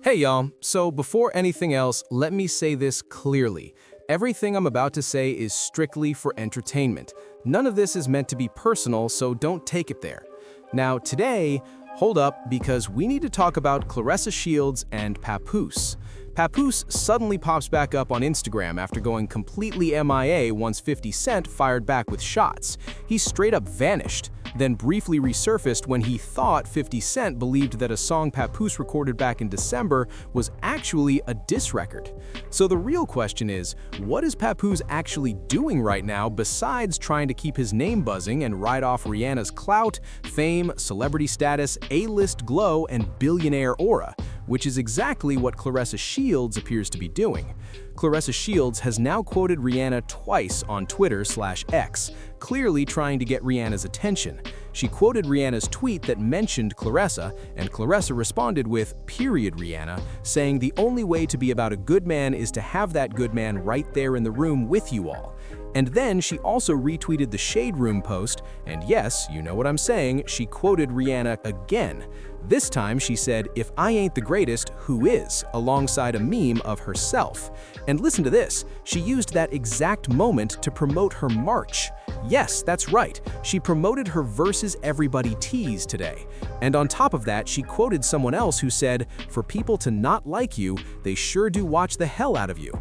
Hey y'all, so before anything else, let me say this clearly. Everything I'm about to say is strictly for entertainment. None of this is meant to be personal, so don't take it there. Now today, hold up, because we need to talk about Claressa Shields and Papoose. Papoose suddenly pops back up on Instagram after going completely MIA once 50 Cent fired back with shots. He straight up vanished, then briefly resurfaced when he thought 50 Cent believed that a song Papoose recorded back in December was actually a diss record. So the real question is, what is Papoose actually doing right now besides trying to keep his name buzzing and ride off Rihanna's clout, fame, celebrity status, A-list glow, and billionaire aura? Which is exactly what Claressa Shields appears to be doing. Claressa Shields has now quoted Rihanna twice on Twitter/X, clearly trying to get Rihanna's attention. She quoted Rihanna's tweet that mentioned Claressa, and Claressa responded with "Period Rihanna," saying the only way to be about a good man is to have that good man right there in the room with you all. And then she also retweeted the Shade Room post, and yes, you know what I'm saying, she quoted Rihanna again. This time she said, "If I ain't the greatest, who is?" alongside a meme of herself. And listen to this, she used that exact moment to promote her March. Yes, that's right, she promoted her Versus Everybody tease today. And on top of that, she quoted someone else who said, "For people to not like you, they sure do watch the hell out of you."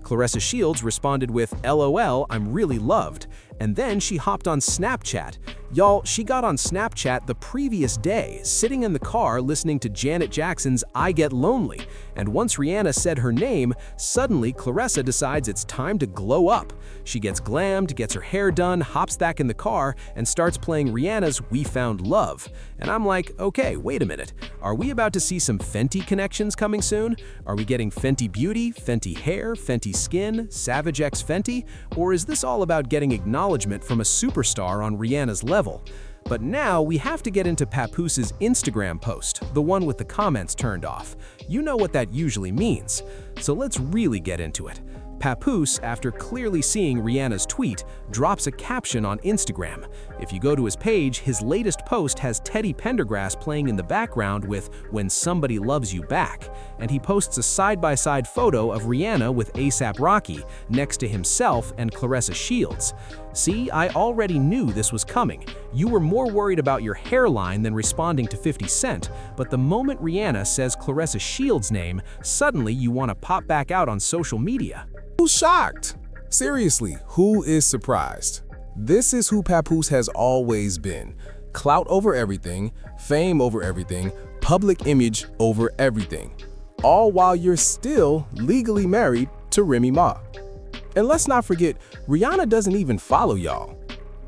Claressa Shields responded with, "LOL, I'm really loved." And then she hopped on Snapchat. Y'all, she got on Snapchat the previous day, sitting in the car listening to Janet Jackson's I Get Lonely. And once Rihanna said her name, suddenly Claressa decides it's time to glow up. She gets glammed, gets her hair done, hops back in the car, and starts playing Rihanna's We Found Love. And I'm like, okay, wait a minute. Are we about to see some Fenty connections coming soon? Are we getting Fenty Beauty, Fenty Hair, Fenty Skin, Savage X Fenty? Or is this all about getting acknowledgement from a superstar on Rihanna's level? But now we have to get into Papoose's Instagram post, the one with the comments turned off. You know what that usually means. So let's really get into it. Papoose, after clearly seeing Rihanna's tweet, drops a caption on Instagram. If you go to his page, his latest post has Teddy Pendergrass playing in the background with "When Somebody Loves You Back," and he posts a side-by-side photo of Rihanna with A$AP Rocky next to himself and Claressa Shields. See, I already knew this was coming. You were more worried about your hairline than responding to 50 Cent, but the moment Rihanna says Claressa Shields' name, suddenly you want to pop back out on social media. Who's shocked? Seriously, who is surprised? This is who Papoose has always been. Clout over everything, fame over everything, public image over everything. All while you're still legally married to Remy Ma. And let's not forget, Rihanna doesn't even follow y'all.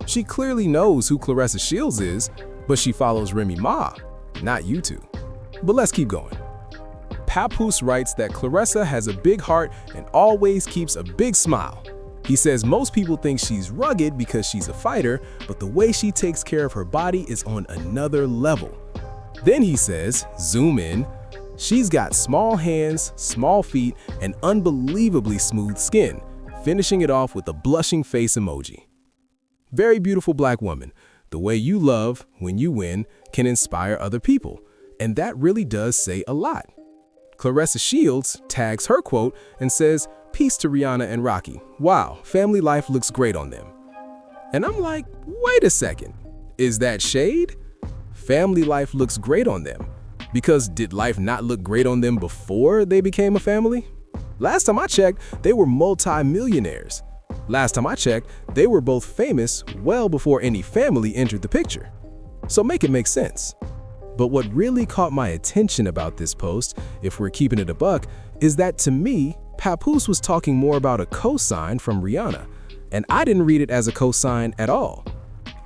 She clearly knows who Claressa Shields is, but she follows Remy Ma, not you two. But let's keep going. Papoose writes that Claressa has a big heart and always keeps a big smile. He says most people think she's rugged because she's a fighter, but the way she takes care of her body is on another level. Then he says, zoom in, she's got small hands, small feet, and unbelievably smooth skin, finishing it off with a blushing face emoji. Very beautiful black woman. The way you love when you win can inspire other people, and that really does say a lot. Claressa Shields tags her quote and says, "Peace to Rihanna and Rocky. Wow, family life looks great on them." And I'm like, wait a second, is that shade? Family life looks great on them. Because did life not look great on them before they became a family? Last time I checked, they were multi-millionaires. Last time I checked, they were both famous well before any family entered the picture. So make it make sense. But what really caught my attention about this post, if we're keeping it a buck, is that to me, Papoose was talking more about a cosign from Rihanna, and I didn't read it as a cosign at all.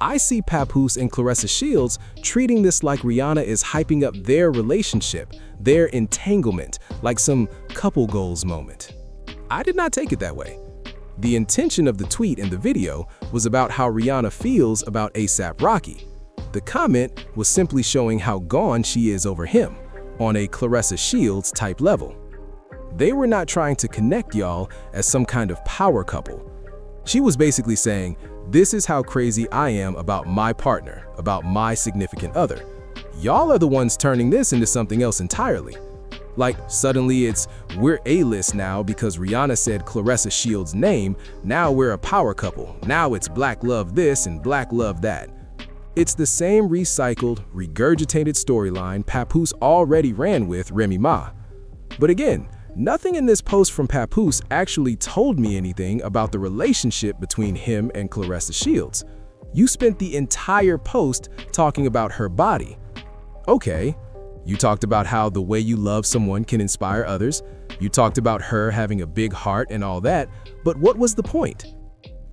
I see Papoose and Claressa Shields treating this like Rihanna is hyping up their relationship, their entanglement, like some couple goals moment. I did not take it that way. The intention of the tweet and the video was about how Rihanna feels about A$AP Rocky. The comment was simply showing how gone she is over him, on a Claressa Shields type level. They were not trying to connect y'all as some kind of power couple. She was basically saying, this is how crazy I am about my partner, about my significant other. Y'all are the ones turning this into something else entirely. Like, suddenly it's, we're A-list now because Rihanna said Claressa Shields' name, now we're a power couple, now it's black love this and black love that. It's the same recycled, regurgitated storyline Papoose already ran with Remy Ma. But again, nothing in this post from Papoose actually told me anything about the relationship between him and Claressa Shields. You spent the entire post talking about her body. Okay, you talked about how the way you love someone can inspire others. You talked about her having a big heart and all that, but what was the point?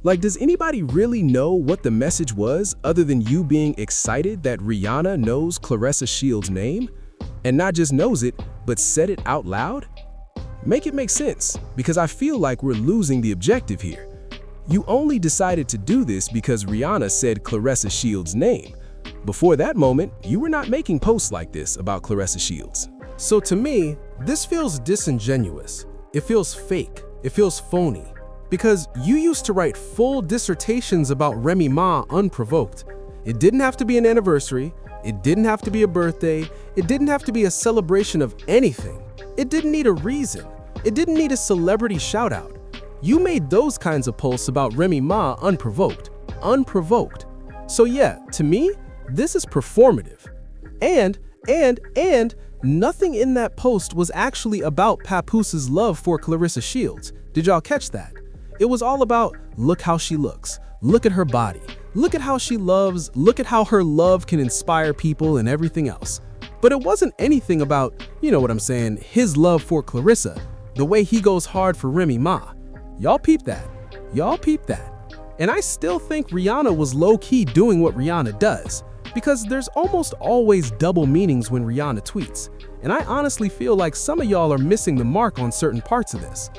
Like, does anybody really know what the message was other than you being excited that Rihanna knows Claressa Shields' name? And not just knows it, but said it out loud? Make it make sense, because I feel like we're losing the objective here. You only decided to do this because Rihanna said Claressa Shields' name. Before that moment, you were not making posts like this about Claressa Shields. So to me, this feels disingenuous. It feels fake. It feels phony. Because you used to write full dissertations about Remy Ma unprovoked. It didn't have to be an anniversary. It didn't have to be a birthday. It didn't have to be a celebration of anything. It didn't need a reason. It didn't need a celebrity shout-out. You made those kinds of posts about Remy Ma unprovoked. Unprovoked. So yeah, to me, this is performative. And nothing in that post was actually about Papoose's love for Claressa Shields. Did y'all catch that? It was all about, look how she looks, look at her body, look at how she loves, look at how her love can inspire people and everything else. But it wasn't anything about, you know what I'm saying, his love for Claressa, the way he goes hard for Remy Ma. Y'all peep that. Y'all peep that. And I still think Rihanna was low-key doing what Rihanna does, because there's almost always double meanings when Rihanna tweets. And I honestly feel like some of y'all are missing the mark on certain parts of this.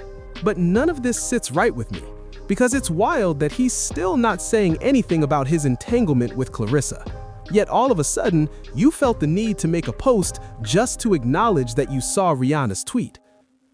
But none of this sits right with me, because it's wild that he's still not saying anything about his entanglement with Claressa. Yet all of a sudden, you felt the need to make a post just to acknowledge that you saw Rihanna's tweet.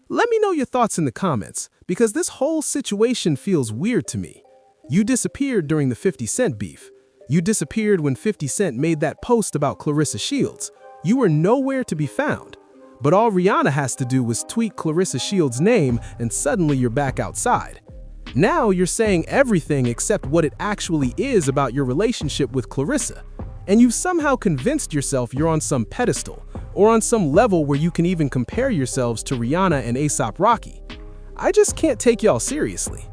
Let me know your thoughts in the comments, because this whole situation feels weird to me. You disappeared during the 50 Cent beef. You disappeared when 50 Cent made that post about Claressa Shields. You were nowhere to be found. But all Rihanna has to do was tweet Claressa Shields' name and suddenly you're back outside. Now you're saying everything except what it actually is about your relationship with Claressa. And you've somehow convinced yourself you're on some pedestal or on some level where you can even compare yourselves to Rihanna and A$AP Rocky. I just can't take y'all seriously.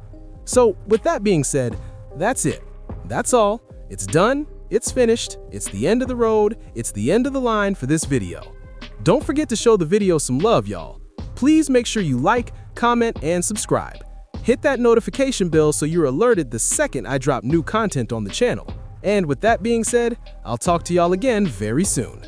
So with that being said, that's it. That's all. It's done. It's finished. It's the end of the road. It's the end of the line for this video. Don't forget to show the video some love, y'all. Please make sure you like, comment, and subscribe. Hit that notification bell so you're alerted the second I drop new content on the channel. And with that being said, I'll talk to y'all again very soon.